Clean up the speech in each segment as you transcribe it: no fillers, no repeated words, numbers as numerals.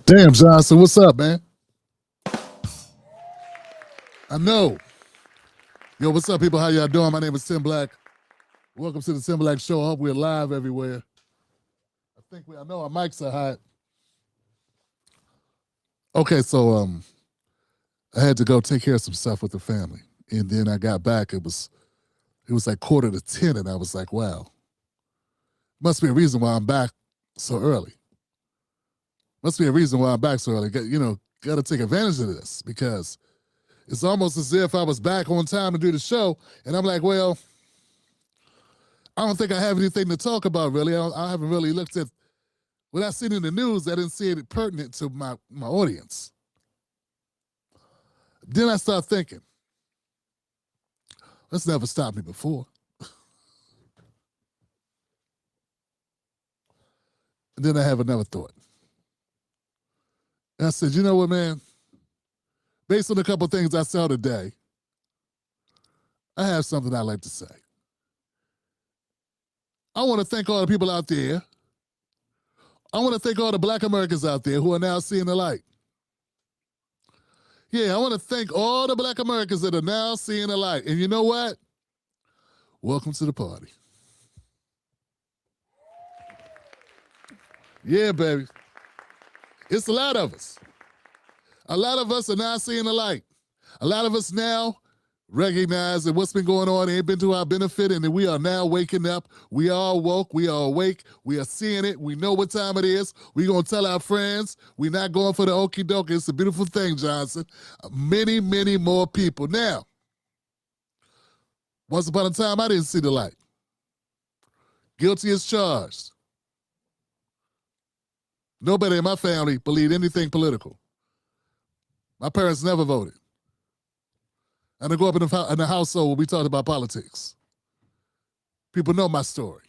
Damn, Johnson, what's up, man? I know. Yo, what's up, people? How y'all doing? My name is Tim Black. Welcome to the Tim Black Show. I hope we're live everywhere. I know our mics are hot. Okay, so I had to go take care of some stuff with the family. And then I got back, it was like 9:45, and I was like, wow. Must be a reason why I'm back so early. Must be a reason why I'm back so early. Got to take advantage of this because it's almost as if I was back on time to do the show. And I'm like, well, I don't think I have anything to talk about, really. I haven't really looked at what I've seen in the news. I didn't see it pertinent to my audience. Then I start thinking, that's never stopped me before. And then I have another thought. And I said, you know what, man? Based on a couple of things I saw today, I have something I'd like to say. I want to thank all the people out there. I want to thank all the Black Americans out there who are now seeing the light. Yeah, I want to thank all the Black Americans that are now seeing the light. And you know what? Welcome to the party. Yeah, baby. It's a lot of us. A lot of us are now seeing the light. A lot of us now recognize that what's been going on ain't been to our benefit and that we are now waking up. We are woke. We are awake. We are seeing it. We know what time it is. We're going to tell our friends. We're not going for the okie dokie. It's a beautiful thing, Johnson. Many, many more people. Now, once upon a time, I didn't see the light. Guilty as charged. Nobody in my family believed anything political. My parents never voted. And I grew up in a household where we talked about politics. People know my story.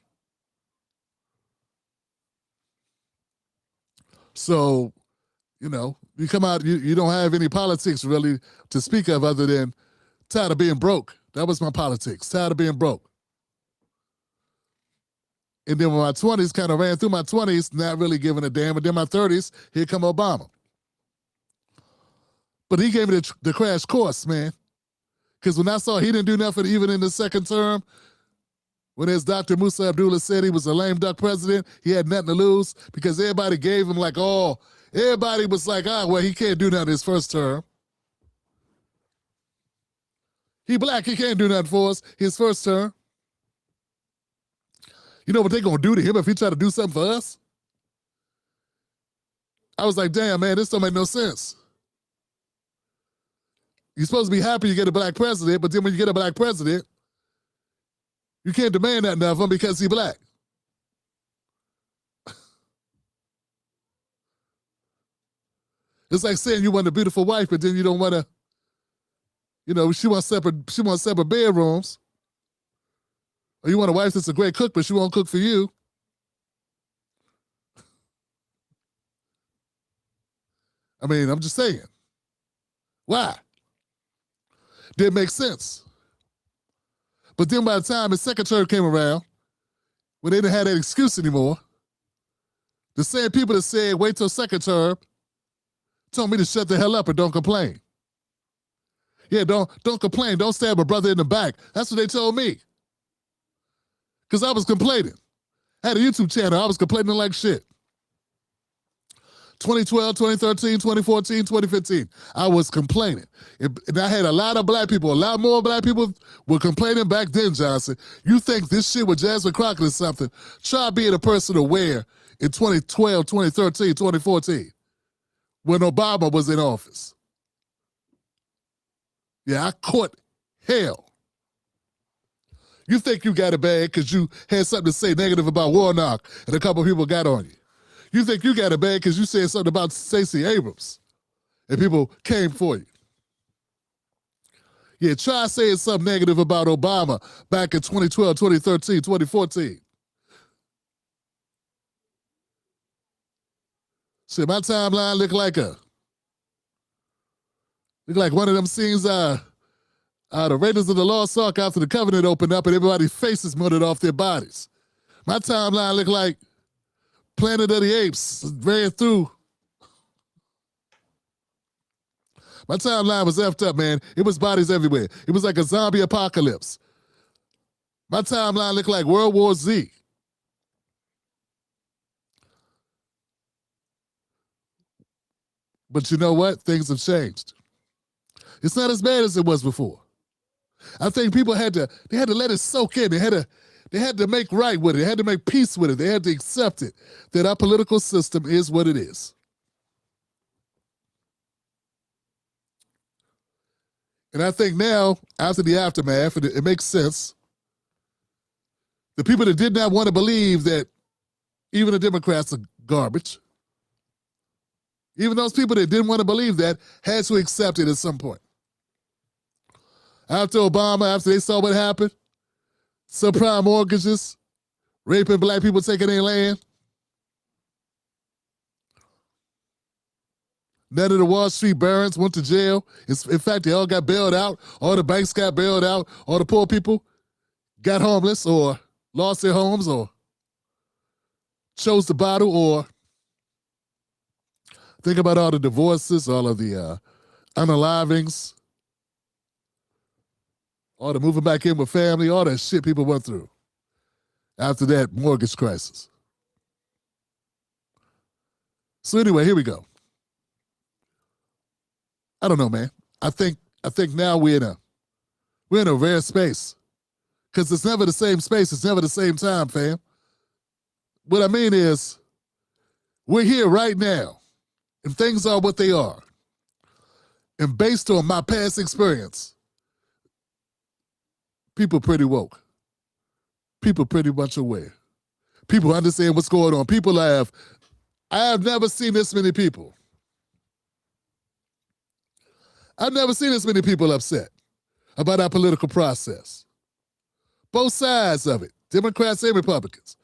So, you come out, you don't have any politics really to speak of other than tired of being broke. That was my politics, tired of being broke. And then when my 20s kind of ran through my 20s, not really giving a damn. And then my 30s, here come Obama. But he gave me the crash course, man. Because when I saw he didn't do nothing even in the second term, when his Dr. Musa Abdullah said he was a lame duck president, he had nothing to lose because everybody gave him everybody was like, well, he can't do nothing his first term. He black, he can't do nothing for us his first term. You know what they're going to do to him if he try to do something for us? I was like, damn, man, this don't make no sense. You're supposed to be happy you get a black president, but then when you get a black president, you can't demand nothing of him because he's black. It's like saying you want a beautiful wife, but then you don't want to, she wants separate bedrooms. Or you want a wife that's a great cook, but she won't cook for you. I mean, I'm just saying. Why? Didn't make sense. But then by the time his second term came around, when they didn't have that excuse anymore, the same people that said, wait till second term, told me to shut the hell up and don't complain. Yeah, don't complain. Don't stab a brother in the back. That's what they told me. Because I was complaining. I had a YouTube channel. I was complaining like shit. 2012, 2013, 2014, 2015. I was complaining. And I had a lot of black people, a lot more black people were complaining back then, Johnson. You think this shit with Jasmine Crockett is something? Try being a person aware in 2012, 2013, 2014 when Obama was in office. Yeah, I caught hell. You think you got it bad because you had something to say negative about Warnock and a couple of people got on you. You think you got it bad because you said something about Stacey Abrams and people came for you. Yeah, try saying something negative about Obama back in 2012, 2013, 2014. See, my timeline look like one of them scenes the Raiders of the Lost Ark after the Covenant opened up and everybody's faces melted off their bodies. My timeline looked like Planet of the Apes ran through My timeline was effed up, man. It was bodies everywhere. It was like a zombie apocalypse. My timeline looked like World War Z. But you know what? Things have changed. It's not as bad as it was before. I think people had to let it soak in. They had to make right with it. They had to make peace with it. They had to accept it, that our political system is what it is. And I think now, after the aftermath, it makes sense. The people that did not want to believe that even the Democrats are garbage, even those people that didn't want to believe that had to accept it at some point. After Obama, after they saw what happened, subprime mortgages, raping black people, taking their land, none of the Wall Street barons went to jail. In fact, they all got bailed out. All the banks got bailed out. All the poor people got homeless or lost their homes or chose to bottle, or think about all the divorces, all of the unalivings, all the moving back in with family, all that shit people went through after that mortgage crisis. So anyway, here we go. I don't know, man. I think now we're in a rare space, because it's never the same space. It's never the same time, fam. What I mean is, we're here right now, and things are what they are. And based on my past experience, people pretty woke. People pretty much aware. People understand what's going on. I have never seen this many people. I've never seen this many people upset about our political process. Both sides of it, Democrats and Republicans.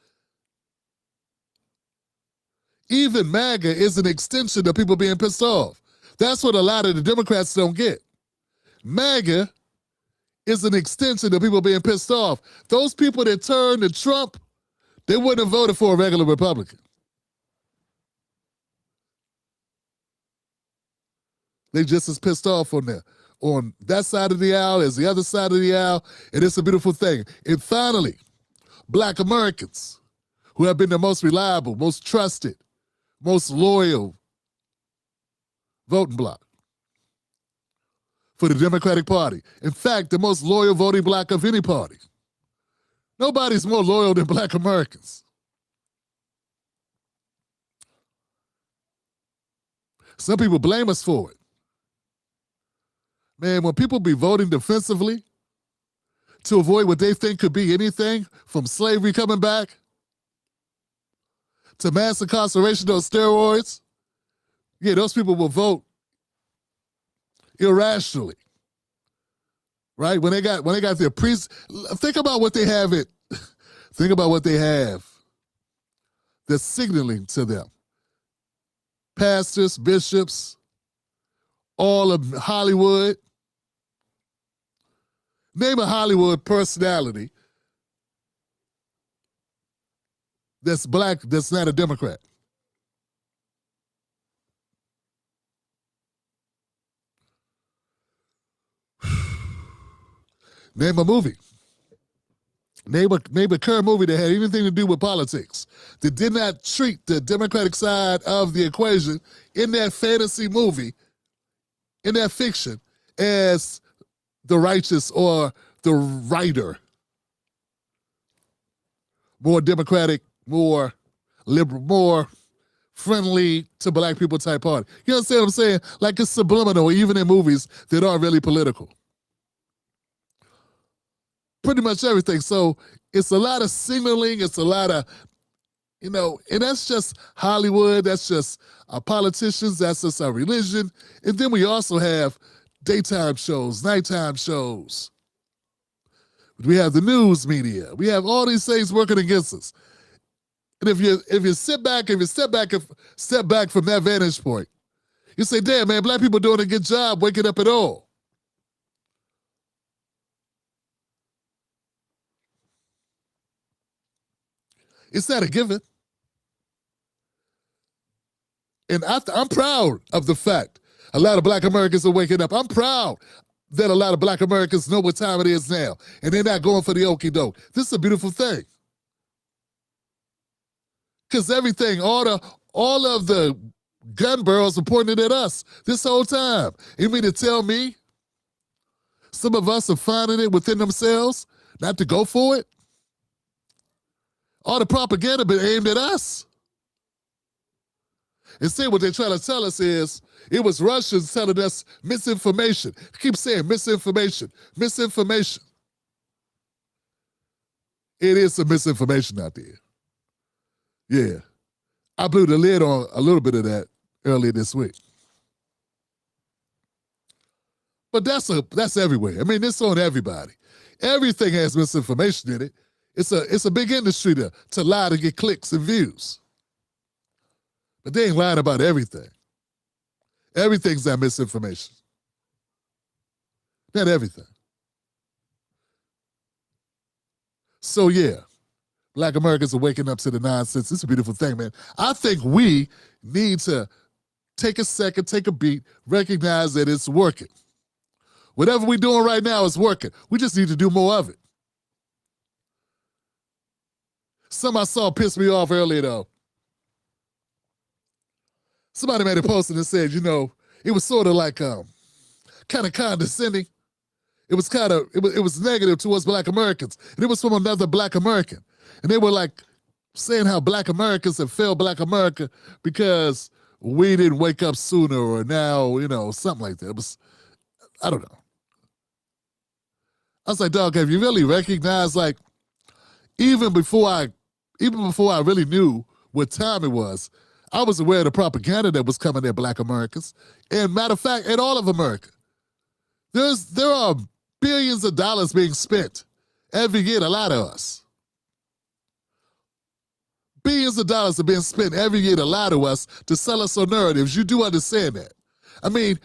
Even MAGA is an extension of people being pissed off. That's what a lot of the Democrats don't get. MAGA is an extension of people being pissed off. Those people that turned to Trump, they wouldn't have voted for a regular Republican. They just as pissed off on that side of the aisle as the other side of the aisle, and it's a beautiful thing. And finally, black Americans, who have been the most reliable, most trusted, most loyal voting bloc for the Democratic Party. In fact, the most loyal voting bloc of any party. Nobody's more loyal than black Americans. Some people blame us for it. Man, when people be voting defensively to avoid what they think could be anything from slavery coming back to mass incarceration on steroids, yeah, those people will vote irrationally, right? When they got their priests, think about what they have think about what they have that's signaling to them. Pastors, bishops, all of Hollywood. Name a Hollywood personality that's black, that's not a Democrat. Name a movie. Name a current movie that had anything to do with politics, that did not treat the Democratic side of the equation in that fantasy movie, in that fiction, as the righteous or the writer. More democratic, more liberal, more friendly to black people type party. You understand what I'm saying? Like, it's subliminal, even in movies that aren't really political. Pretty much everything. So it's a lot of signaling. It's a lot of, and that's just Hollywood. That's just our politicians. That's just our religion. And then we also have daytime shows, nighttime shows. We have the news media. We have all these things working against us. And if you step back from that vantage point, you say, damn, man, black people doing a good job waking up at all. It's not a given. And I'm proud of the fact A lot of black Americans are waking up. I'm proud that a lot of black Americans know what time it is now, and they're not going for the okie doke. This is a beautiful thing. Because everything, all of the gun barrels are pointed at us this whole time. You mean to tell me some of us are finding it within themselves not to go for it? All the propaganda been aimed at us. Instead, what they're trying to tell us is it was Russians telling us misinformation. Keep saying misinformation, misinformation. It is some misinformation out there. Yeah. I blew the lid on a little bit of that earlier this week. But that's everywhere. I mean, it's on everybody. Everything has misinformation in it. It's a big industry to lie to get clicks and views. But they ain't lying about everything. Everything's that misinformation. Not everything. So yeah, black Americans are waking up to the nonsense. It's a beautiful thing, man. I think we need to take a second, take a beat, recognize that it's working. Whatever we're doing right now is working. We just need to do more of it. Some I saw pissed me off earlier, though. Somebody made a post and said, it was sort of like kind of condescending. It was it was negative towards black Americans. And it was from another black American. And they were like saying how black Americans have failed black America because we didn't wake up sooner or now, something like that. It was, I don't know. I was like, dog, have you really recognized, like, even before I really knew what time it was, I was aware of the propaganda that was coming at black Americans. And matter of fact, at all of America. There are billions of dollars being spent every year, a lot of us. Billions of dollars are being spent every year to lie to us, to sell us on narratives. You do understand that. I mean,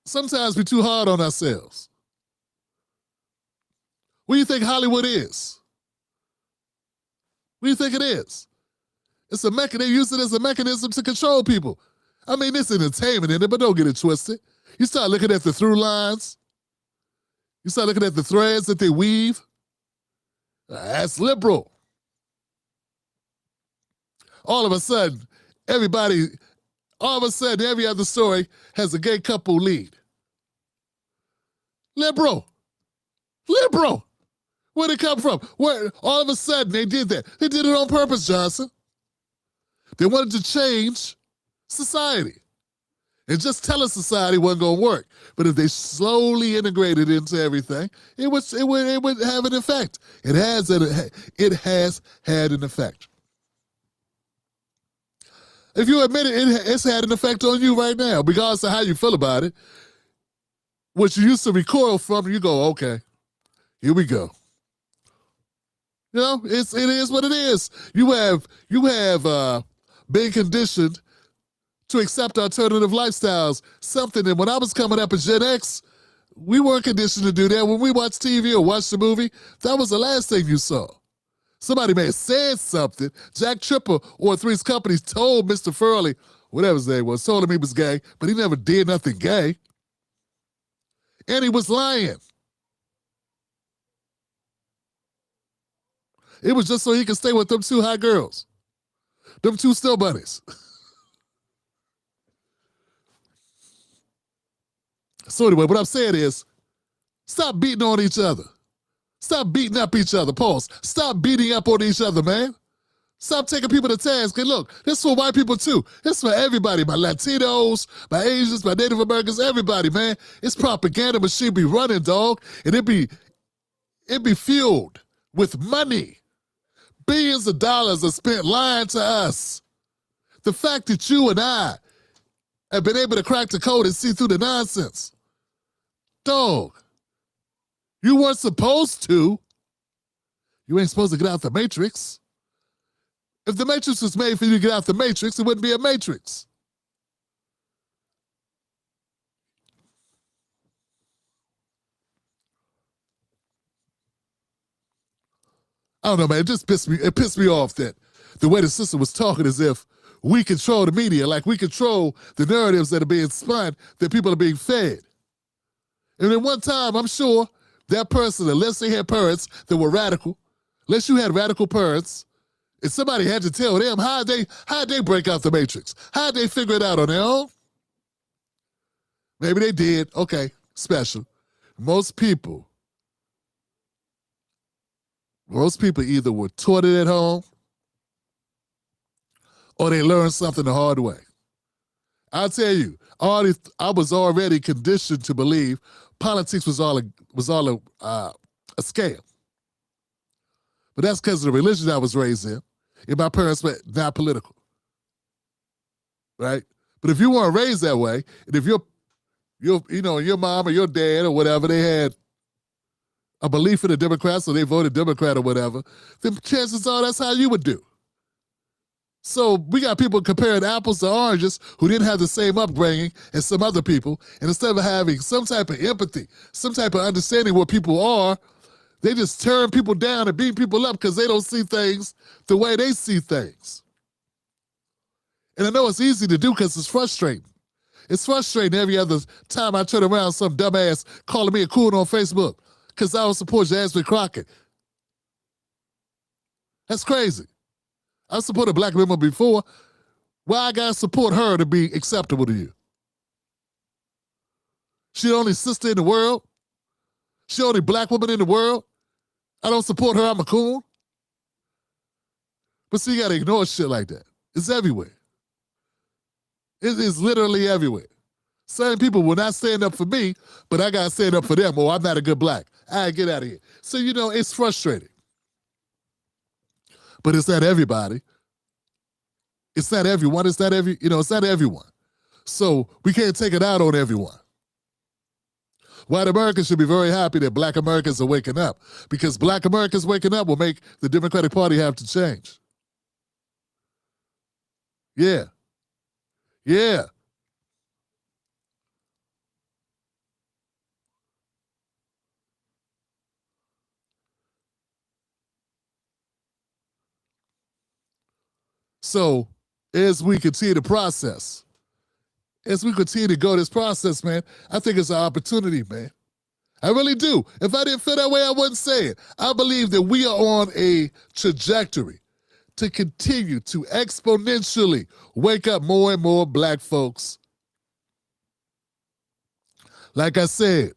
sometimes we're too hard on ourselves. What do you think Hollywood is? What do you think it is? It's a mechanism. They use it as a mechanism to control people. I mean, there's entertainment in it, but don't get it twisted. You start looking at the through lines. You start looking at the threads that they weave. That's liberal. All of a sudden, every other story has a gay couple lead. Liberal. Where'd it come from? Where all of a sudden they did that? They did it on purpose, Johnson. They wanted to change society. And just telling society wasn't going to work. But if they slowly integrated into everything, it would have an effect. It has had an effect. If you admit it, it's had an effect on you right now, regardless of how you feel about it. What you used to recoil from, you go, okay, here we go. It is what it is. You have been conditioned to accept alternative lifestyles. Something that when I was coming up as Gen X, we weren't conditioned to do that. When we watched TV or watched a movie, that was the last thing you saw. Somebody may have said something. Jack Tripper or Three's Company told Mr. Furley, whatever his name was, told him he was gay, but he never did nothing gay. And he was lying. It was just so he could stay with them two hot girls. Them two still bunnies. So anyway, what I'm saying is, stop beating on each other. Stop beating up each other. Pause. Stop beating up on each other, man. Stop taking people to task. And look, this is for white people too. This is for everybody. My Latinos, my Asians, my Native Americans, everybody, man. It's propaganda machine be running, dog. And it be fueled with money. Billions of dollars are spent lying to us. The fact that you and I have been able to crack the code and see through the nonsense. Dog, you weren't supposed to. You ain't supposed to get out the matrix. If the matrix was made for you to get out the matrix, it wouldn't be a matrix. I don't know, man. It pissed me off that the way the sister was talking as if we control the media, like we control the narratives that are being spun, that people are being fed. And at one time, I'm sure that person, unless they had parents that were radical, unless you had radical parents, and somebody had to tell them how'd they break out the matrix? How'd they figure it out on their own? Maybe they did. Okay, special. Most people either were taught it at home or they learned something the hard way. I'll tell you, I was already conditioned to believe politics was all a scam. But that's because of the religion I was raised in, and my parents were not political, right? But if you weren't raised that way, and if your mom or your dad or whatever, they had a belief in the Democrats, so they voted Democrat or whatever, then chances are that's how you would do. So we got people comparing apples to oranges who didn't have the same upbringing as some other people, and instead of having some type of empathy, some type of understanding where people are, they just turn people down and beat people up because they don't see things the way they see things. And I know it's easy to do because it's frustrating. It's frustrating every other time I turn around, some dumbass calling me a coon on Facebook because I don't support Jasmine Crockett. That's crazy. I supported black women before. Why I gotta support her to be acceptable to you? She the only sister in the world? She the only black woman in the world? I don't support her, I'm a coon? But see, you gotta ignore shit like that. It's everywhere. It is literally everywhere. Certain people will not stand up for me, but I gotta stand up for them, or I'm not a good black. All right, get out of here. So, it's frustrating. But it's not everybody. It's not everyone. It's not everyone. So we can't take it out on everyone. White Americans should be very happy that black Americans are waking up, because black Americans waking up will make the Democratic Party have to change. Yeah. Yeah. So as we continue to process, as we continue to go this process, man, I think it's an opportunity, man. I really do. If I didn't feel that way, I wouldn't say it. I believe that we are on a trajectory to continue to exponentially wake up more and more black folks. Like I said,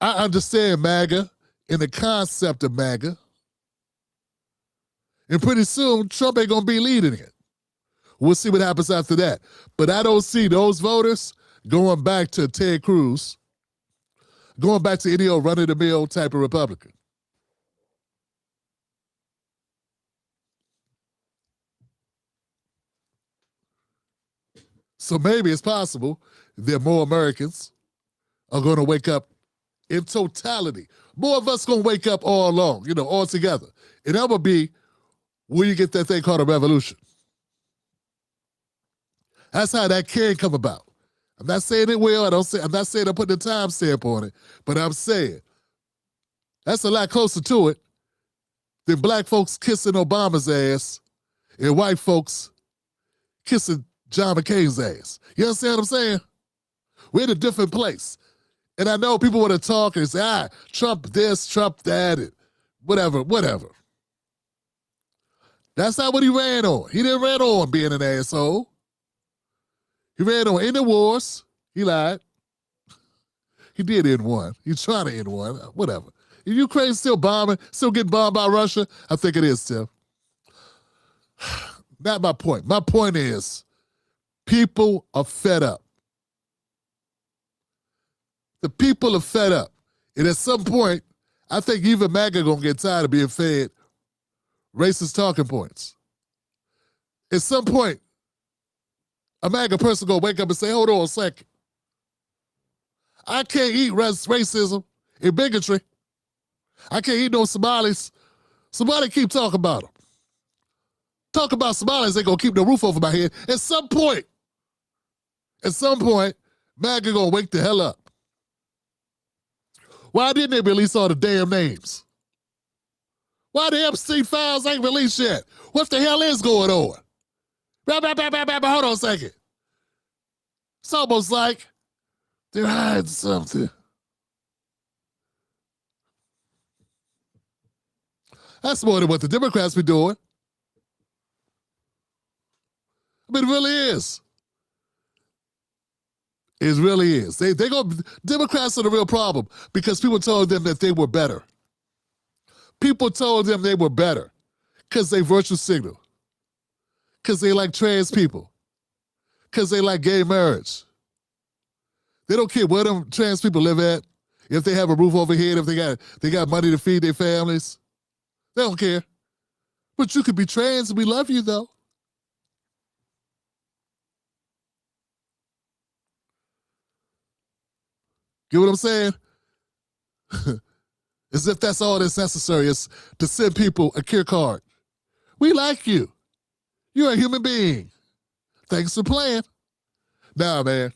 I understand MAGA and the concept of MAGA. And pretty soon, Trump ain't gonna be leading it. We'll see what happens after that. But I don't see those voters going back to Ted Cruz, going back to any old run-of-the-mill type of Republican. So maybe it's possible that more Americans are going to wake up in totality. More of us going to wake up all along, all together. And that would be where you get that thing called a revolution. That's how that can come about. I'm not saying it will. I'm not saying I'm putting a time stamp on it, but I'm saying that's a lot closer to it than black folks kissing Obama's ass and white folks kissing John McCain's ass. You understand what I'm saying? We're in a different place. And I know people want to talk and say, Trump this, Trump that, and whatever. That's not what he ran on. He didn't ran on being an asshole. He ran on ending wars. He lied. He did end one. He's trying to end one. Whatever. Is Ukraine still bombing, still getting bombed by Russia? I think it is, Tim. Not my point. My point is, people are fed up. The people are fed up. And at some point, I think even MAGA gonna get tired of being fed racist talking points. At some point, a MAGA person gonna wake up and say, hold on a second. I can't eat racism and bigotry. I can't eat no Somalis. Somebody keep talking about them. Talk about Somalis ain't gonna keep the roof over my head. At some point, MAGA gonna wake the hell up. Why didn't they release all the damn names? Why the Epstein files ain't released yet? What the hell is going on? Hold on a second. It's almost like they're hiding something. That's more than what the Democrats be doing. I mean, it really is. It really is. They go. Democrats are the real problem because people told them that they were better. People told them they were better because they virtue signal, because they like trans people, because they like gay marriage. They don't care where them trans people live at, if they have a roof over head, if they got money to feed their families. They don't care. But you could be trans and we love you though. Get what I'm saying? As if that's all that's necessary is to send people a care card. We like you. You're a human being. Thanks for playing. Nah, man.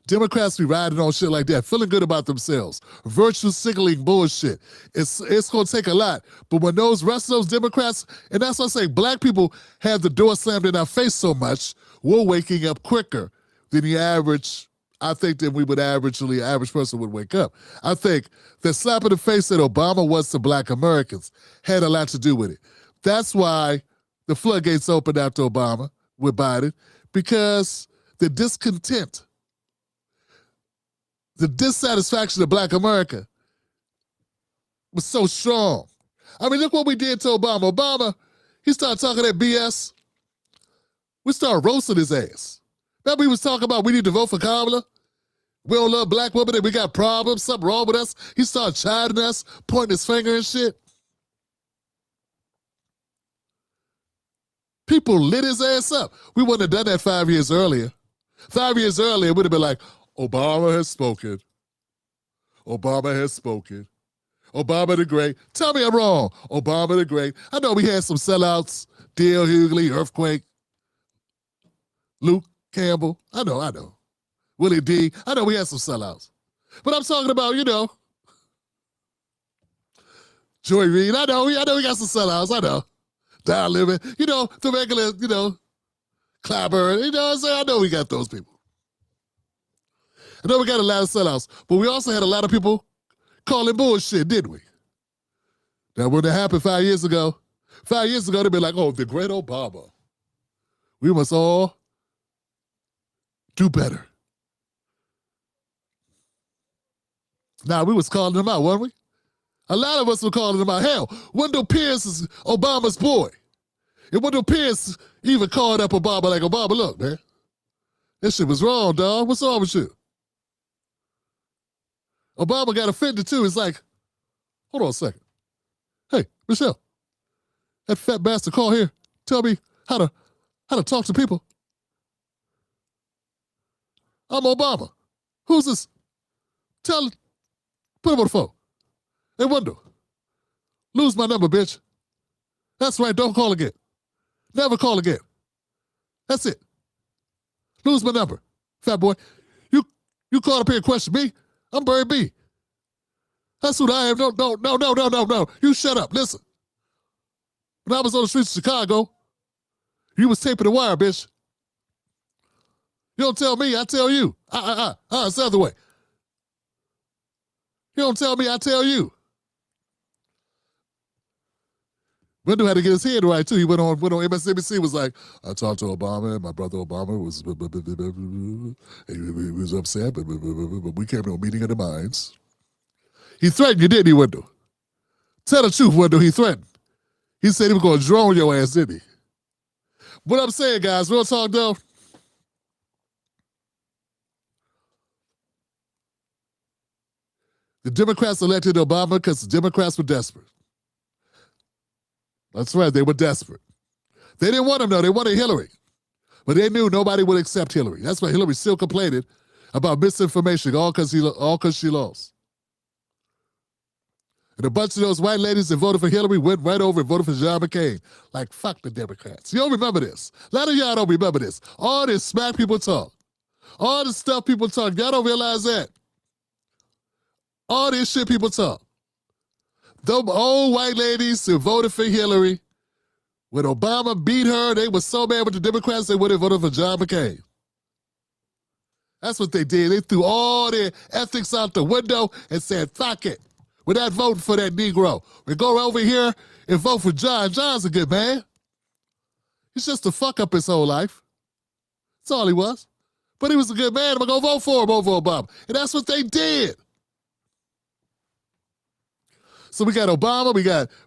Democrats be riding on shit like that, feeling good about themselves. Virtue signaling bullshit. It's going to take a lot. But when those rest of those Democrats, and that's what I say, black people have the door slammed in our face so much, we're waking up quicker than the average, I think, than we would average person would wake up. I think the slap in the face that Obama was to black Americans had a lot to do with it. That's why the floodgates opened after Obama with Biden, because the discontent, the dissatisfaction of black America was so strong. I mean, look what we did to Obama. Obama, he started talking that BS. We started roasting his ass. Remember he was talking about we need to vote for Kamala? We don't love black women and we got problems, something wrong with us. He started chiding us, pointing his finger and shit. People lit his ass up. We wouldn't have done that 5 years earlier. 5 years earlier, it would have been like, Obama has spoken. Obama has spoken. Obama the Great. Tell me I'm wrong. Obama the Great. I know we had some sellouts. D.L. Hughley, Earthquake, Luke Campbell. I know. Willie D. I know we had some sellouts. But I'm talking about, Joy Reid. I know we got some sellouts. I know. Don Lemon. The regular, Clyburn. You know what I'm saying? I know we got those people. I know we got a lot of sellouts, but we also had a lot of people calling bullshit, didn't we? Now, when that happened 5 years ago, they'd be like, oh, the great Obama. We must all do better. Now, we was calling them out, weren't we? A lot of us were calling them out. Hell, Wendell Pierce is Obama's boy. And Wendell Pierce even called up Obama like, Obama, look, man, this shit was wrong, dog. What's wrong with you? Obama got offended too. He's like, hold on a second. Hey, Michelle, that fat bastard call here. Tell me how to talk to people. I'm Obama. Who's this? Put him on the phone. Hey, Wendell, lose my number, bitch. That's right, don't call again. Never call again. That's it. Lose my number. Fat boy, you called up here and questioned me. I'm Barry B. That's who I am. No. You shut up. Listen. When I was on the streets of Chicago, you was taping the wire, bitch. You don't tell me, I tell you. It's the other way. You don't tell me, I tell you. Wendell had to get his head right, too. He went on MSNBC, was like, I talked to Obama, and my brother Obama he was upset, but we came to a meeting of the minds. He threatened you, didn't he, Wendell? Tell the truth, Wendell, he threatened. He said he was going to drone your ass, didn't he? What I'm saying, guys, real talk, though, the Democrats elected Obama because the Democrats were desperate. That's right, they were desperate. They didn't want him, though. They wanted Hillary. But they knew nobody would accept Hillary. That's why Hillary still complained about misinformation, all because she lost. And a bunch of those white ladies that voted for Hillary went right over and voted for John McCain. Like, fuck the Democrats. You don't remember this. A lot of y'all don't remember this. All this smack people talk. All the stuff people talk. Y'all don't realize that. All this shit people talk. Those old white ladies who voted for Hillary When Obama beat her, they were so mad with the Democrats they wouldn't vote for John McCain. That's what they did. They threw all their ethics out the window and said, fuck it. We're not voting for that Negro. We go over here and vote for John. John's a good man. He's just a fuck up his whole life. That's all he was. But he was a good man. I'm going to go vote for him over Obama. And that's what they did. So we got Obama.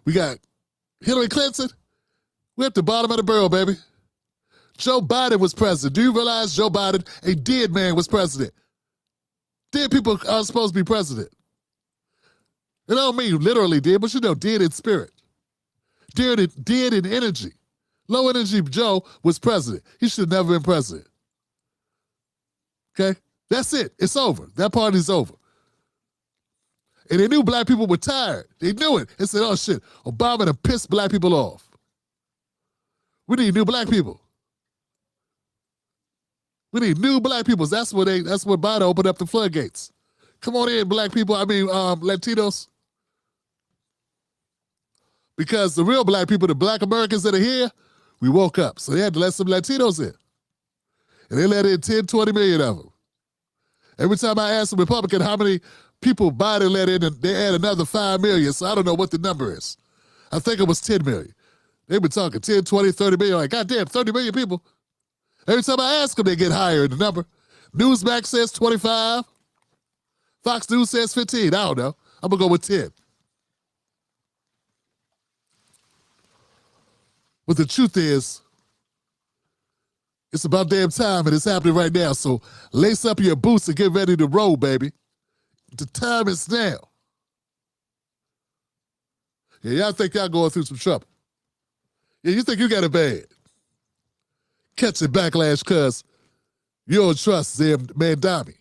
We got Hillary Clinton. We're at the bottom of the barrel, baby. Joe Biden was president. Do you realize Joe Biden, a dead man, was president? Dead people are supposed to be president. It don't mean literally dead, but you know, dead in spirit. Dead in energy. Low energy Joe was president. He should have never been president. Okay? That's it. It's over. That party's over. And they knew black people were tired. They knew it. They said, oh shit, Obama done pissed black people off. We need new black people. We need new black people. That's what Biden opened up the floodgates. Come on in, black people. Latinos. Because the real black people, the black Americans that are here, we woke up. So they had to let some Latinos in. And they let in 10, 20 million of them. Every time I ask a Republican how many people Biden let in, they add another 5 million. So I don't know what the number is. I think it was 10 million. They've been talking 10, 20, 30 million. Like, goddamn, 30 million people. Every time I ask them, they get higher in the number. Newsmax says 25. Fox News says 15. I don't know. I'm going to go with 10. But the truth is, it's about damn time, and it's happening right now. So lace up your boots and get ready to roll, baby. The time is now. Yeah, y'all think y'all going through some trouble. Yeah, you think you got it bad. Catch a backlash because you don't trust them, Mandami.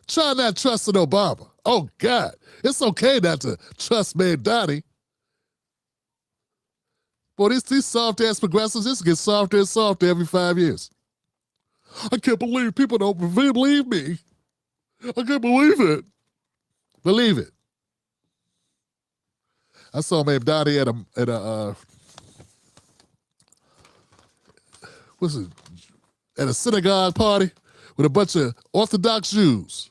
Try not trusting Obama. Oh, God. It's okay not to trust Mandani. Boy, these soft-ass progressives, this gets softer and softer every 5 years. I can't believe people don't believe me. I can't believe it. Believe it. I saw Mandani at a synagogue party with a bunch of Orthodox Jews.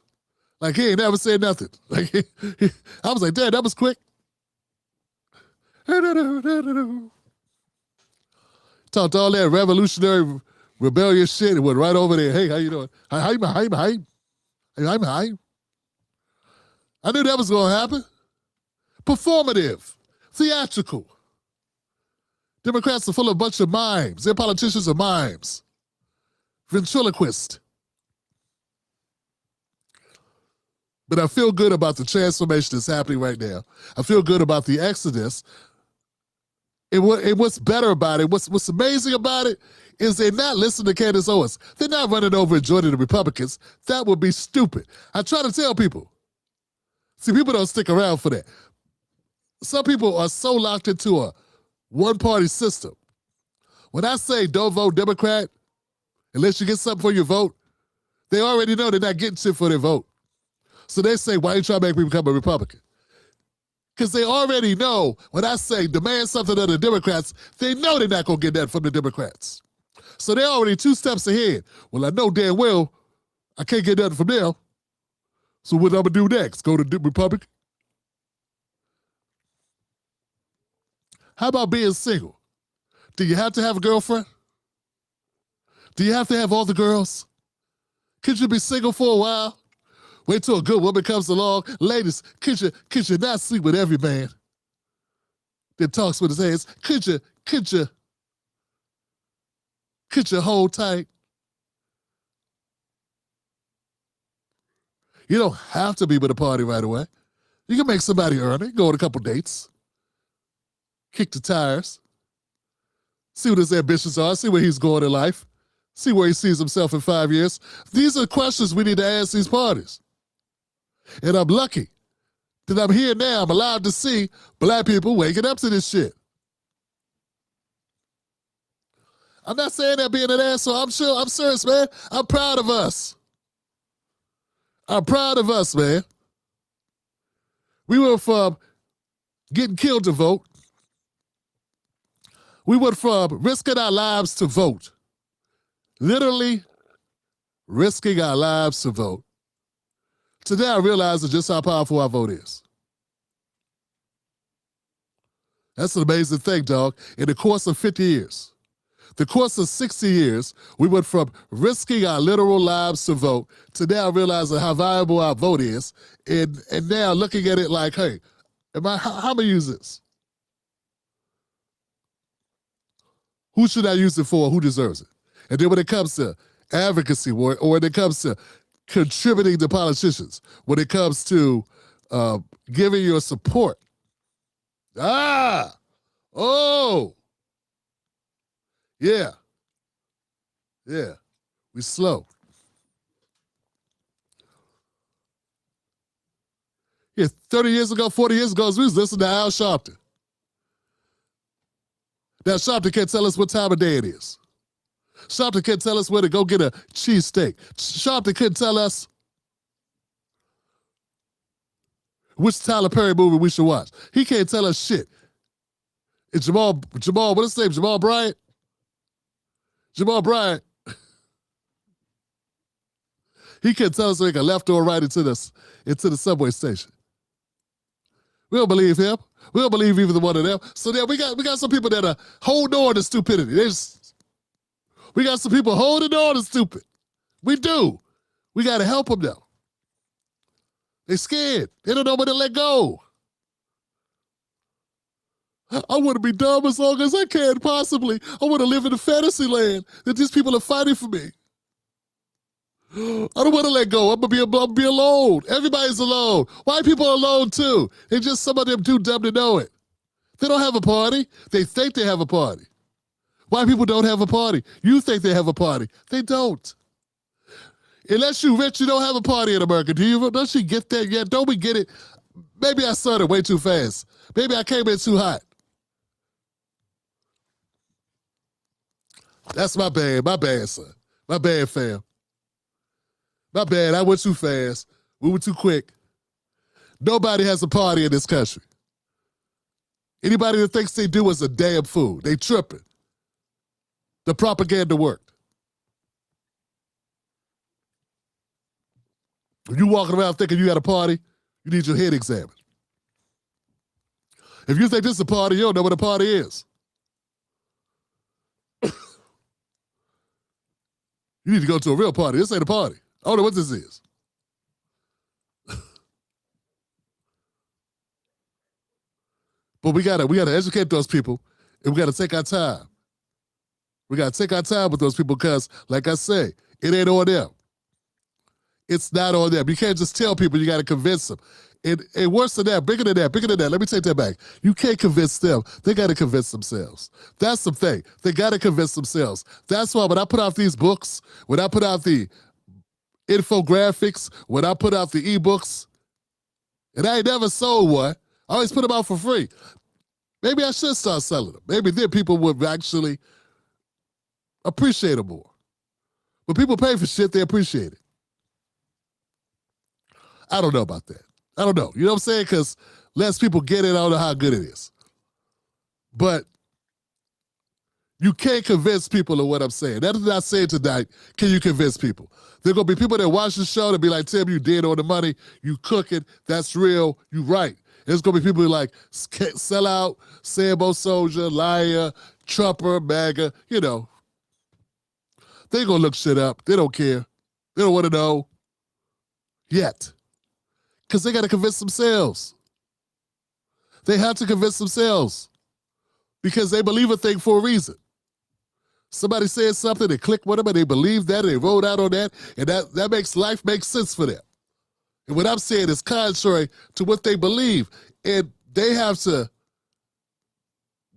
Like, he ain't never said nothing. Like, I was like, Dad, that was quick. Talked all that revolutionary, rebellious shit and went right over there. Hey, how you doing? Hi. I knew that was going to happen. Performative. Theatrical. Democrats are full of a bunch of mimes. Their politicians are mimes. Ventriloquists. But I feel good about the transformation that's happening right now. I feel good about the exodus. And what's better about it, what's amazing about it, is they're not listening to Candace Owens. They're not running over and joining the Republicans. That would be stupid. I try to tell people. See, people don't stick around for that. Some people are so locked into a one-party system. When I say don't vote Democrat, unless you get something for your vote, they already know they're not getting shit for their vote. So they say, why are you trying to make me become a Republican? Because they already know when I say demand something of the Democrats, they know they're not going to get that from the Democrats. So they're already 2 steps ahead. Well, I know damn well I can't get nothing from them. So what I'm going to do next? Go to the Republican? How about being single? Do you have to have a girlfriend? Do you have to have all the girls? Could you be single for a while? Wait till a good woman comes along. Ladies, could you not sleep with every man that talks with his hands? Could you hold tight? You don't have to be with a party right away. You can make somebody earn it, go on a couple dates, kick the tires, see what his ambitions are, see where he's going in life, see where he sees himself in 5 years. These are questions we need to ask these parties. And I'm lucky that I'm here now. I'm allowed to see black people waking up to this shit. I'm not saying that being an asshole. I'm serious, man. I'm proud of us. I'm proud of us, man. We went from getting killed to vote. We went from risking our lives to vote, literally risking our lives to vote. Today I realize just how powerful our vote is. That's an amazing thing, dog. In the course of 50 years, the course of 60 years, we went from risking our literal lives to vote to now realizing how valuable our vote is, and now looking at it like, hey, how am I use this? Who should I use it for? Who deserves it? And then when it comes to advocacy, or when it comes to contributing to politicians, when it comes to giving your support, yeah, we slow. Yeah, 30 years ago, 40 years ago, we was listening to Al Sharpton. Now, Sharpton can't tell us what time of day it is. Sharpton can't tell us where to go get a cheesesteak. Sharpton couldn't tell us which Tyler Perry movie we should watch. He can't tell us shit. It's Jamal, what is his name? Jamal Bryant? Jamal Bryant. He can't tell us where he can left or right into the subway station. We don't believe him. We don't believe either one of them. So then we got some people that are holding on to stupidity. We got some people holding on to stupid. We do. We got to help them though. They're scared. They don't know when to let go. I want to be dumb as long as I can possibly. I want to live in a fantasy land that these people are fighting for me. I don't want to let go. I'm gonna be alone. Everybody's alone. White people are alone too. They just, some of them too dumb to know it. They don't have a party. They think they have a party. White people don't have a party. You think they have a party. They don't. Unless you're rich, you don't have a party in America. Do you? Don't you get that yet? Don't we get it? Maybe I started way too fast. Maybe I came in too hot. That's my bad. My bad, son. My bad, fam. My bad. I went too fast. We were too quick. Nobody has a party in this country. Anybody that thinks they do is a damn fool. They tripping. The propaganda worked. If you walking around thinking you got a party, you need your head examined. If you think this is a party, you don't know what a party is. You need to go to a real party. This ain't a party. I don't know what this is. But we gotta educate those people, and we gotta take our time. We gotta take our time with those people because, like I say, it ain't on them. It's not on them. You can't just tell people, you gotta convince them. And worse than that, bigger than that, let me take that back. You can't convince them. They gotta convince themselves. That's the thing. They gotta convince themselves. That's why when I put out these books, when I put out the infographics, when I put out the ebooks, and I ain't never sold one, I always put them out for free. Maybe I should start selling them. Maybe then people would actually appreciate them more. When people pay for shit, they appreciate it. I don't know about that. I don't know. You know what I'm saying? Because less people get it, I don't know how good it is. But you can't convince people of what I'm saying. That is not saying tonight, can you convince people? There are going to be people that watch the show that be like, Tim, you dead on the money. You cooking. That's real. You right. There's going to be people who like sell out, Sambo Soldier, liar, Trumper, MAGA, you know. They going to look shit up. They don't care. They don't want to know yet. Because they got to convince themselves. They have to convince themselves because they believe a thing for a reason. Somebody said something, they click with them, and they believe that, and they wrote out on that, and that makes life make sense for them. And what I'm saying is contrary to what they believe, and they have to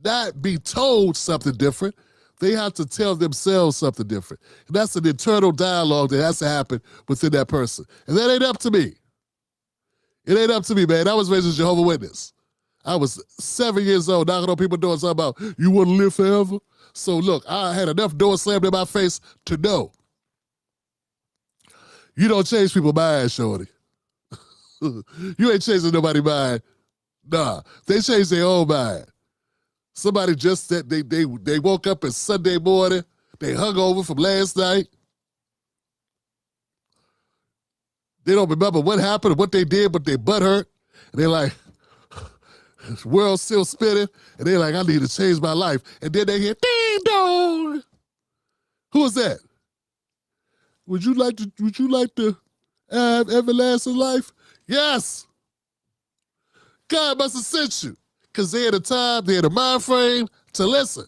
not be told something different. They have to tell themselves something different. And that's an internal dialogue that has to happen within that person. And that ain't up to me. It ain't up to me, man. I was raised as a Jehovah's Witness. I was 7 years old, knocking on people's doors talking about, you want to live forever? So look, I had enough doors slammed in my face to know. You don't change people's minds, shorty. You ain't changing nobody's mind. Nah, they change their own mind. Somebody just said they woke up at Sunday morning, they hung over from last night. They don't remember what happened or what they did, but their butt hurt. And they're like, world still spinning. And they're like, I need to change my life. And then they hear, ding dong. Who is that? Would you like to have everlasting life? Yes. God must have sent you. Because they had a time, they had a mind frame to listen.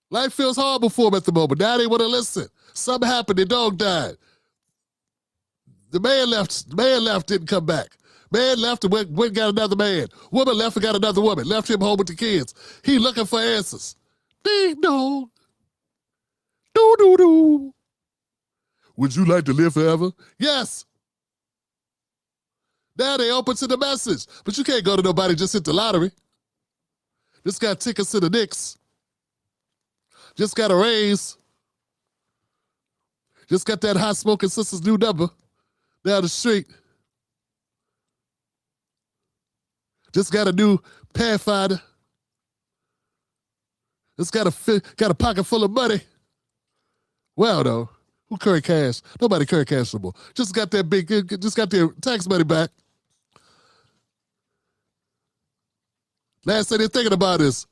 Life feels horrible for them at the moment. Now they want to listen. Something happened, their dog died. The man left, didn't come back. Man left and went and got another man. Woman left and got another woman. Left him home with the kids. He looking for answers. Ding dong. Doo doo doo. Would you like to live forever? Yes. Now they open to the message. But you can't go to nobody just hit the lottery. Just got tickets to the Knicks. Just got a raise. Just got that hot smoking sister's new number down the street. Just got a new Pathfinder. Just got a pocket full of money. Well, though, who carry cash? Nobody carry cash no more. Just got their tax money back. Last thing they're thinking about is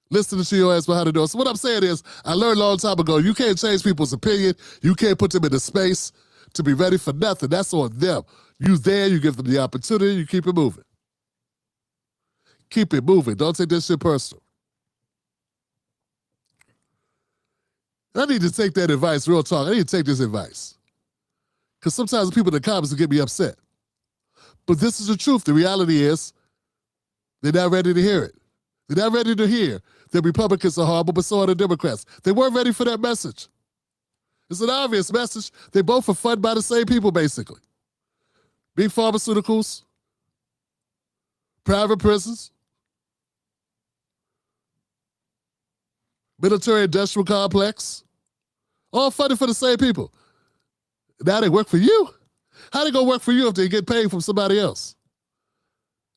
listening to your ass behind the door. So what I'm saying is, I learned a long time ago, you can't change people's opinion. You can't put them in the space to be ready for nothing. That's on them. You there, you give them the opportunity, you keep it moving. Keep it moving. Don't take this shit personal. I need to take that advice, real talk. I need to take this advice. Because sometimes the people in the comments will get me upset. But this is the truth. The reality is, they're not ready to hear it. They're not ready to hear that Republicans are horrible, but so are the Democrats. They weren't ready for that message. It's an obvious message. They both are funded by the same people, basically. Big pharmaceuticals, private prisons, military-industrial complex, all funded for the same people. Now they work for you? How they gonna work for you if they get paid from somebody else?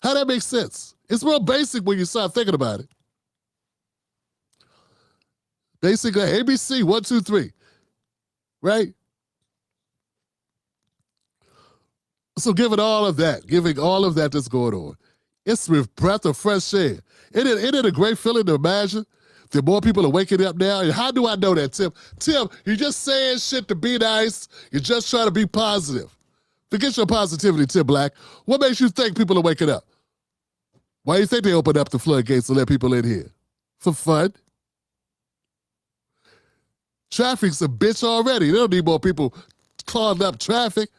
How that makes sense? It's real basic when you start thinking about it. Basically, ABC, 1, 2, 3, right? So giving all of that that's going on, it's with breath of fresh air. Isn't it a great feeling to imagine that more people are waking up now? And how do I know that, Tim? Tim, you're just saying shit to be nice. You're just trying to be positive. Forget your positivity, Tim Black. What makes you think people are waking up? Why do you think they opened up the floodgates to let people in here? For fun? Traffic's a bitch already. They don't need more people clogging up traffic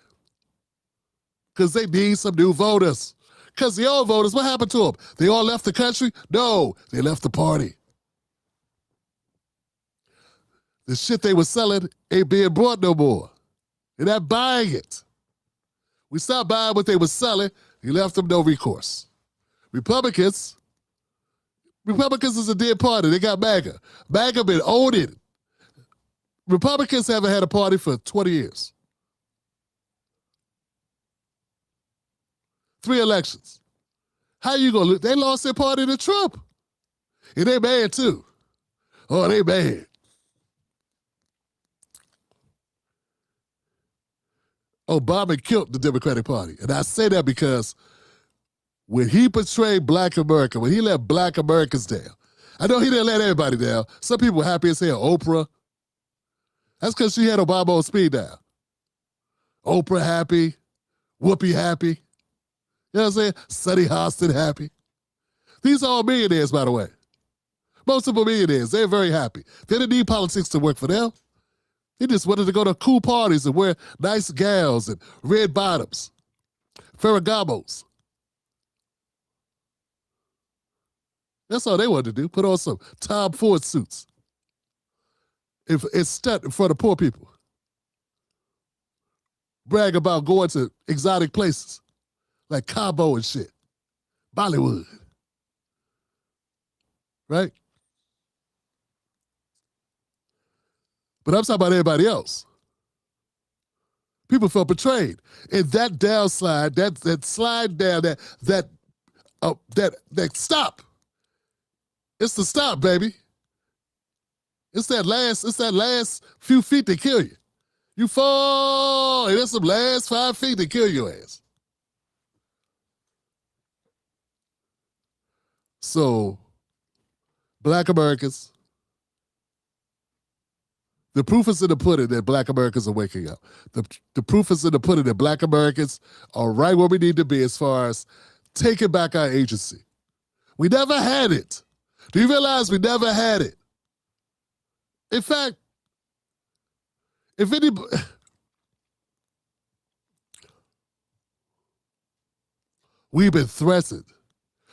because they need some new voters. Because the old voters, what happened to them? They all left the country? No, they left the party. The shit they were selling ain't being bought no more. They're not buying it. We stopped buying what they were selling. You left them no recourse. Republicans is a dead party. They got MAGA. MAGA been owning. Republicans haven't had a party for 20 years. 3 elections. How you gonna lose? They lost their party to Trump. And they mad too. Oh, they mad. Obama killed the Democratic Party. And I say that because when he betrayed Black America, when he let Black Americans down, I know he didn't let everybody down. Some people were happy as hell. Oprah. That's because she had Obama on speed dial. Oprah happy. Whoopi happy. You know what I'm saying? Sonny Hostin happy. These are all millionaires, by the way. Most of them are millionaires. They're very happy. They didn't need politics to work for them. They just wanted to go to cool parties and wear nice gowns and red bottoms, Ferragamos. That's all they wanted to do. Put on some Tom Ford suits. It's stunt in front of poor people. Brag about going to exotic places like Cabo and shit. Bollywood. Right? But I'm talking about everybody else. People felt betrayed. And that downslide, that slide down, that that stop. It's the stop, baby. It's that last few feet that kill you. You fall, and it's some last 5 feet that kill your ass. So, Black Americans, the proof is in the pudding that Black Americans are waking up. The proof is in the pudding that Black Americans are right where we need to be as far as taking back our agency. We never had it. Do you realize we never had it? In fact, if anybody... We've been threatened.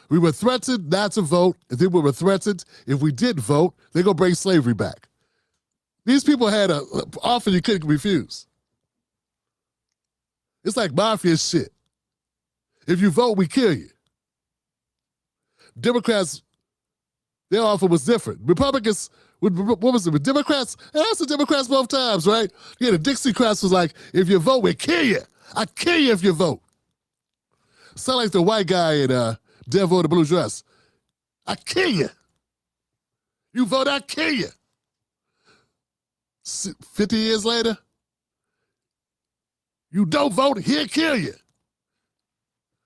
We were threatened not to vote, and then we were threatened if we didn't vote, they're going to bring slavery back. These people had an offer you couldn't refuse. It's like mafia shit. If you vote, we kill you. Democrats, their offer was different. Republicans, what was it, with Democrats? And that's the Democrats both times, right? Yeah, the Dixiecrats was like, if you vote, we kill you. I kill you if you vote. Sound like the white guy in Devil in the Blue Dress. I kill you. You vote, I kill you. 50 years later, you don't vote, he'll kill you.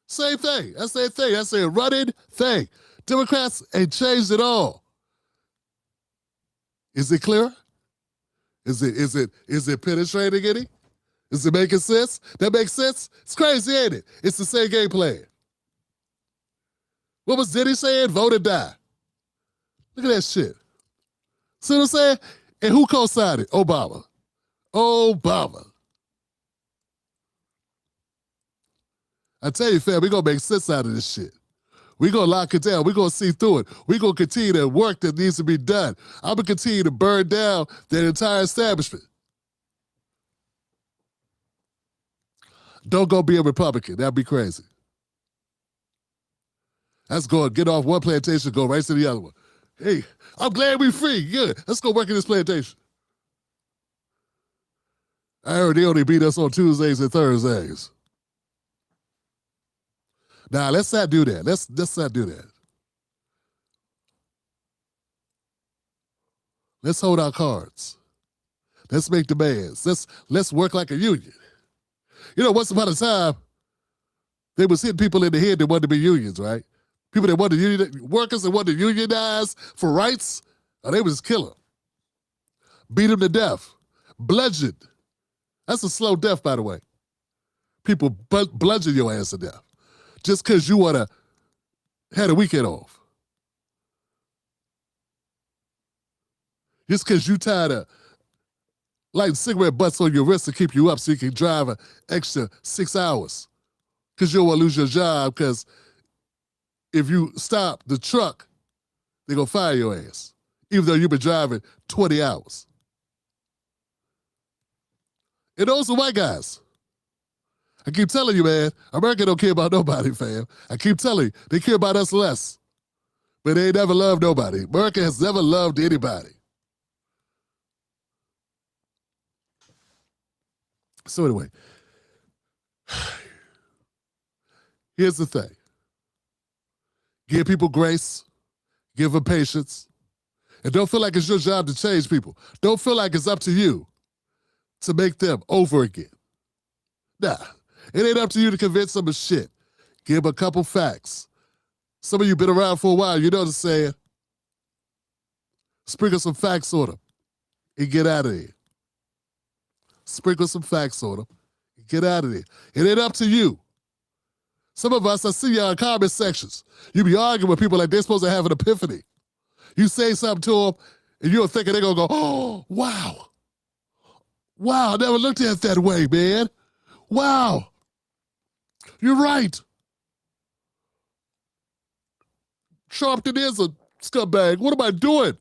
Same thing. That's their thing. That's their running thing. Democrats ain't changed at all. Is it clear? Is it penetrating any? Is it making sense? That makes sense? It's crazy, ain't it? It's the same game plan. What was Diddy saying? Vote or die. Look at that shit. See what I'm saying? And who co-signed it? Obama. Obama. I tell you, fam, we're going to make sense out of this shit. We're going to lock it down. We're going to see through it. We're going to continue the work that needs to be done. I'm going to continue to burn down that entire establishment. Don't go be a Republican. That'd be crazy. Let's go and get off one plantation, go right to the other one. Hey, I'm glad we're free. Good. Let's go work in this plantation. I heard they only beat us on Tuesdays and Thursdays. Now, let's not do that. Let's not do that. Let's hold our cards. Let's make demands. Let's work like a union. You know, once upon a time, they was hitting people in the head that wanted to be unions, right? People that wanted to unionize, workers that wanted to unionize for rights, they would just kill them. Beat them to death. Bludgeoned. That's a slow death, by the way. People bludgeon your ass to death just because you want to had a weekend off. Just because you tired of lighting cigarette butts on your wrist to keep you up so you can drive an extra 6 hours because you don't want to lose your job because if you stop the truck, they're going to fire your ass, even though you've been driving 20 hours. And those are white guys. I keep telling you, man, America don't care about nobody, fam. I keep telling you, they care about us less. But they ain't never loved nobody. America has never loved anybody. So anyway, here's the thing. Give people grace. Give them patience. And don't feel like it's your job to change people. Don't feel like it's up to you to make them over again. Nah, it ain't up to you to convince them of shit. Give them a couple facts. Some of you been around for a while, you know what I'm saying? Sprinkle some facts on them and get out of there. Sprinkle some facts on them and get out of there. It ain't up to you. Some of us, I see y'all in comment sections. You be arguing with people like they're supposed to have an epiphany. You say something to them, and you're thinking they're going to go, oh, wow. Wow, I never looked at it that way, man. Wow. You're right. Sharpton is a scumbag. What am I doing?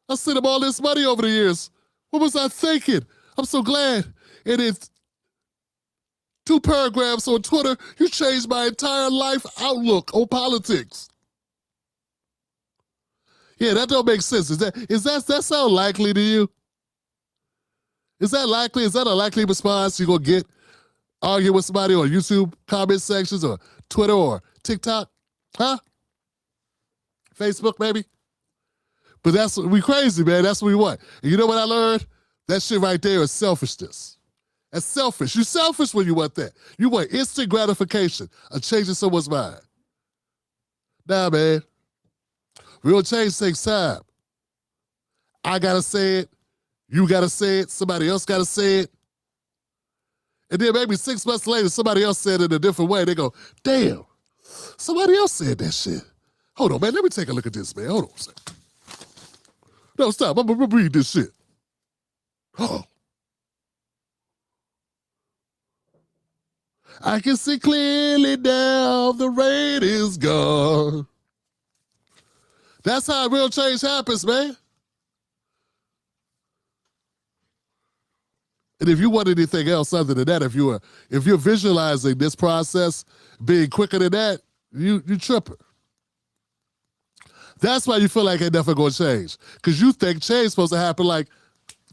I sent him all this money over the years. What was I thinking? I'm so glad. And it's 2 paragraphs on Twitter, you changed my entire life outlook on politics. Yeah, that don't make sense. Is that sound likely to you? Is that likely? Is that a likely response you're going to get? Argue with somebody on YouTube comment sections or Twitter or TikTok? Huh? Facebook, maybe? But we crazy, man. That's what we want. And you know what I learned? That shit right there is selfishness. That's selfish. You're selfish when you want that. You want instant gratification of changing someone's mind. Nah, man. Real change takes time. I gotta say it. You gotta say it. Somebody else gotta say it. And then maybe 6 months later, somebody else said it in a different way. They go, damn, somebody else said that shit. Hold on, man. Let me take a look at this, man. Hold on a second. No, stop. I'm gonna read this shit. Oh. I can see clearly now the rain is gone. That's how real change happens, man. And if you want anything else other than that, if you're visualizing this process being quicker than that, you tripping. That's why you feel like it never gonna change. Because you think change is supposed to happen like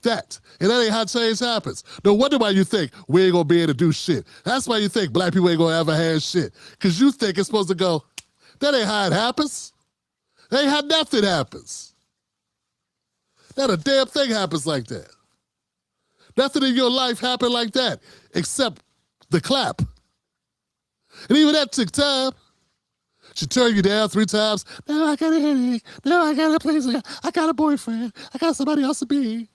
that. And that ain't how change happens. No wonder why you think we ain't gonna be able to do shit. That's why you think black people ain't gonna ever have shit. Because you think it's supposed to go, that ain't how it happens. That ain't how nothing happens. Not a damn thing happens like that. Nothing in your life happened like that, except the clap. And even that took time. She turned you down 3 times. Now I got a headache. Now I got a place. I got a boyfriend. I got somebody else to be.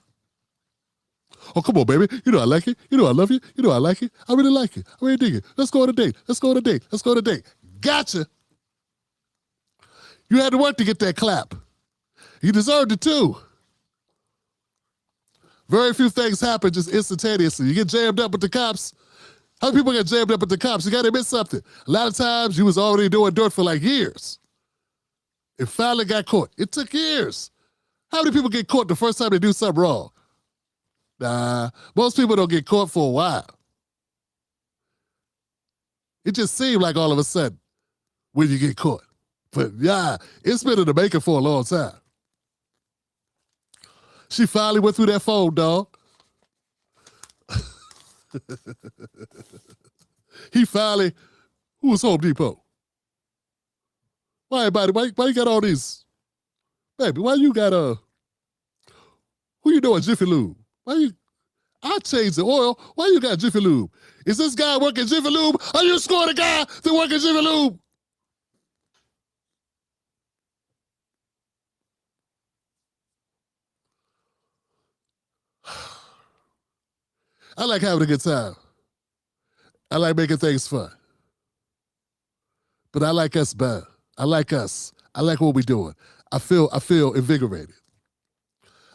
Oh, come on, baby. You know I like it. You know I love you. You know I like it. I really like it. I really dig it. Let's go on a date. Let's go on a date. Let's go on a date. Gotcha. You had to work to get that clap. You deserved it too. Very few things happen just instantaneously. You get jammed up with the cops. How many people get jammed up with the cops? You got to admit something. A lot of times you was already doing dirt for like years. It finally got caught. It took years. How many people get caught the first time they do something wrong? Nah, most people don't get caught for a while. It just seemed like all of a sudden when you get caught. But yeah, it's been in the making for a long time. She finally went through that phone, dog. He finally, who was Home Depot? Why everybody, why you got all these? Baby, why you got who you know at Jiffy Lube? I changed the oil. Why you got Jiffy Lube? Is this guy working Jiffy Lube? Are you scoring a guy that working Jiffy Lube? I like having a good time. I like making things fun. But I like us better. I like us. I like what we're doing. I feel invigorated.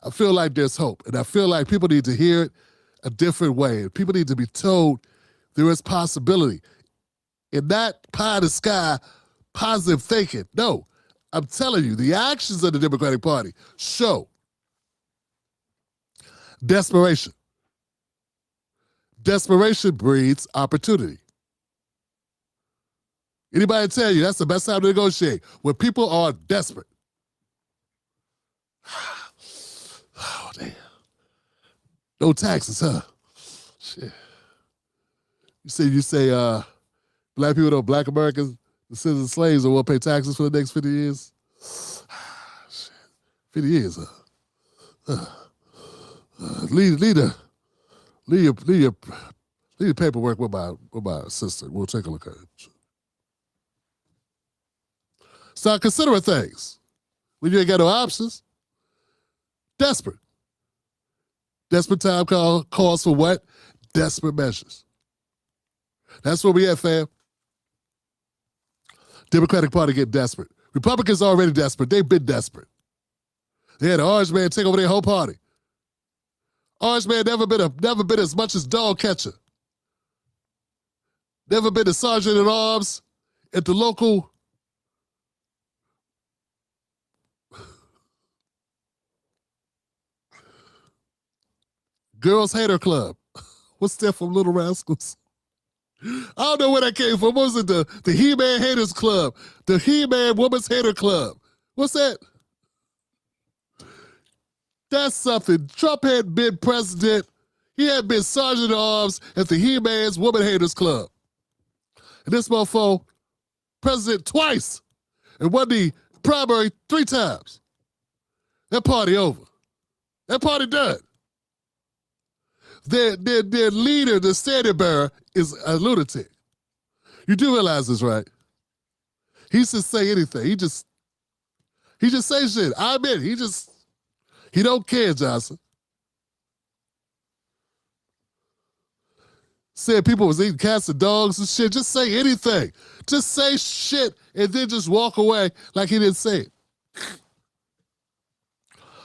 I feel like there's hope. And I feel like people need to hear it a different way. People need to be told there is possibility. And not pie in the sky, positive thinking. No, I'm telling you, the actions of the Democratic Party show desperation. Desperation breeds opportunity. Anybody tell you that's the best time to negotiate? When people are desperate. Oh, damn. No taxes, huh? Shit. You say black people don't, black Americans, descendants of slaves don't want to pay taxes for the next 50 years? Shit. 50 years, huh? Leave your paperwork with my sister. We'll take a look at it. Start considering things when you ain't got no options. Desperate. Desperate time calls for what? Desperate measures. That's where we at, fam. Democratic Party get desperate. Republicans already desperate. They've been desperate. They had an orange man take over their whole party. Orange man never been as much as dog catcher. Never been a sergeant at arms at the local Girls Hater Club. What's that from Little Rascals? I don't know where that came from. What was it? The He-Man Haters Club. The He-Man Women's Hater Club. What's that? That's something. Trump had been president. He had been sergeant at arms at the He-Man's Woman Haters Club. And this mofo, president twice. and won the primary 3 times. That party over. That party done. Their leader, the standard bearer, is a lunatic. You do realize this, right? He just say anything. He just say shit. I admit, he don't care, Johnson. Said people was eating cats and dogs and shit. Just say anything. Just say shit and then just walk away like he didn't say it.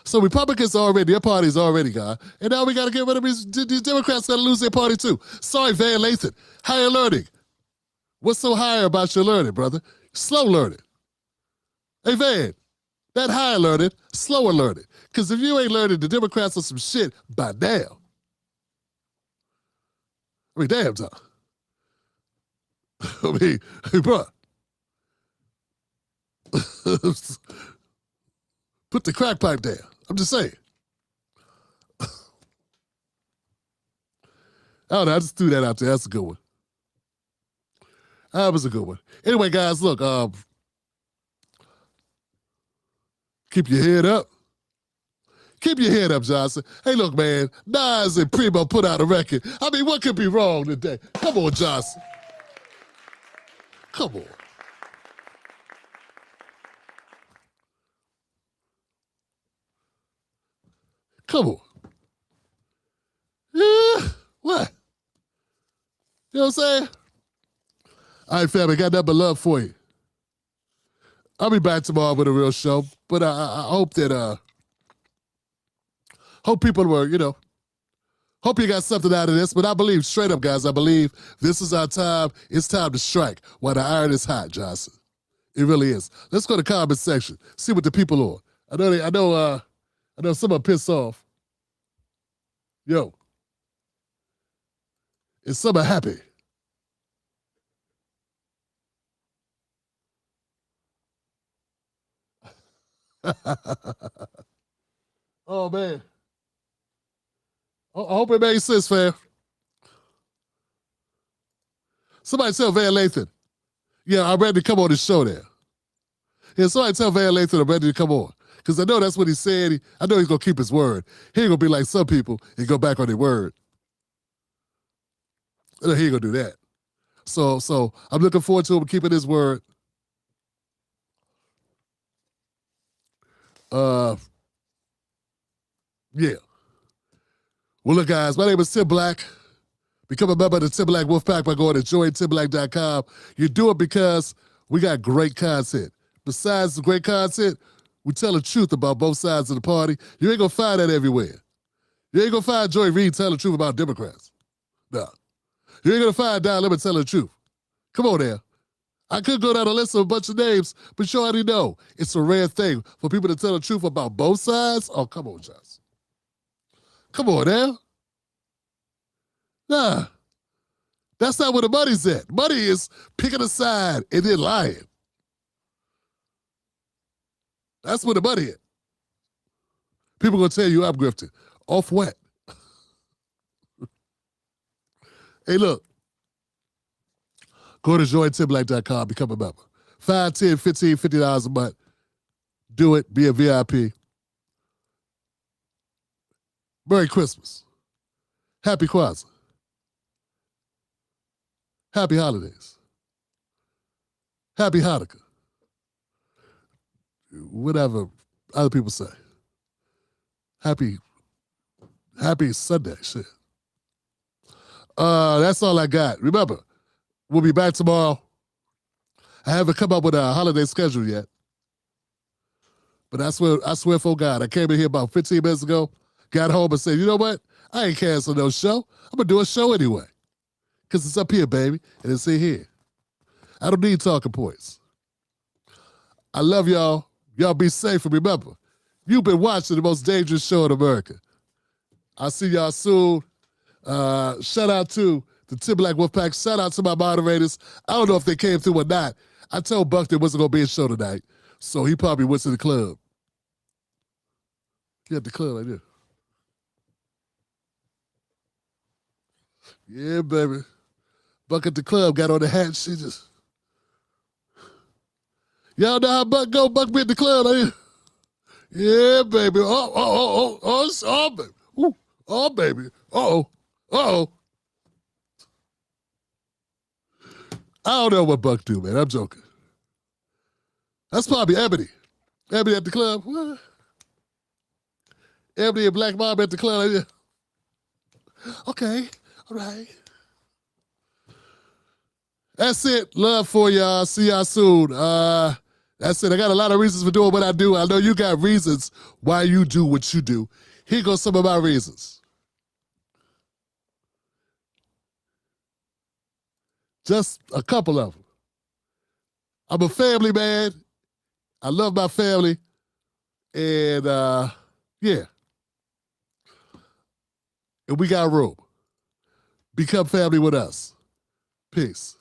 So Republicans already, their party's already gone. And now we got to get rid of these Democrats got to lose their party too. Sorry, Van Lathan. Higher learning. What's so higher about your learning, brother? Slow learning. Hey, Van, that higher learning, slower learning. Because if you ain't learning, the Democrats are some shit by now. I mean, damn, Tom. I mean, hey, bro. Put the crack pipe down. I'm just saying. I don't know. I just threw that out there. That's a good one. That was a good one. Anyway, guys, look. Keep your head up. Keep your head up, Johnson. Hey, look, man. Nas and Primo put out a record. I mean, what could be wrong today? Come on, Johnson. Come on. Come on. Yeah. What? You know what I'm saying? All right, family, got nothing but love for you. I'll be back tomorrow with a real show, but I hope that hope people were, hope you got something out of this. But I believe, straight up, guys, I believe this is our time. It's time to strike while the iron is hot, Johnson. It really is. Let's go to the comment section. See what the people are. I know some are pissed off. Yo. And some are happy. Oh, man. I hope it made sense, fam. Somebody tell Van Lathan. Yeah, I'm ready to come on this show there. Yeah, somebody tell Van Lathan I'm ready to come on. Because I know that's what he said. I know he's going to keep his word. He ain't going to be like some people and go back on their word. He ain't going to do that. So I'm looking forward to him keeping his word. Yeah. Well, look, guys, my name is Tim Black. Become a member of the Tim Black Wolfpack by going to jointimblack.com. You do it because we got great content. Besides the great content, we tell the truth about both sides of the party. You ain't going to find that everywhere. You ain't going to find Joy Reid telling the truth about Democrats. No. You ain't going to find Don Lemon telling the truth. Come on there. I could go down a list of a bunch of names, but you already know it's a rare thing for people to tell the truth about both sides. Oh, come on, Johnson. Come on now. Nah. That's not where the money's at. Money is picking a side and then lying. That's where the money is. People gonna tell you I'm grifting. Off what? Hey, look. Go to jointimblack.com, become a member. $5, $10, $15, $50 a month. Do it. Be a VIP. Merry Christmas. Happy Kwanzaa. Happy holidays. Happy Hanukkah. Whatever other people say. Happy Sunday, shit. That's all I got. Remember, we'll be back tomorrow. I haven't come up with a holiday schedule yet. But I swear for God, I came in here about 15 minutes ago, got home and said, you know what? I ain't canceling no show. I'm going to do a show anyway. Because it's up here, baby, and it's in here. I don't need talking points. I love y'all. Y'all be safe, and remember, you've been watching the most dangerous show in America. I'll see y'all soon. Shout out to the Tim Black Wolfpack. Shout out to my moderators. I don't know if they came through or not. I told Buck there wasn't going to be a show tonight, so he probably went to the club. He at the club right there. Yeah, baby. Buck at the club got on the hat. She just... Y'all know how Buck go? Buck be at the club. Yeah, baby. Oh, baby. Ooh, oh, baby. Uh-oh. I don't know what Buck do, man. I'm joking. That's probably Ebony. Ebony at the club. What? Ebony and Black Mom at the club. Okay, all right. That's it. Love for y'all. See y'all soon. That's it. I got a lot of reasons for doing what I do. I know you got reasons why you do what you do. Here goes some of my reasons. Just a couple of them. I'm a family man. I love my family. And yeah. And we got room. Become family with us. Peace.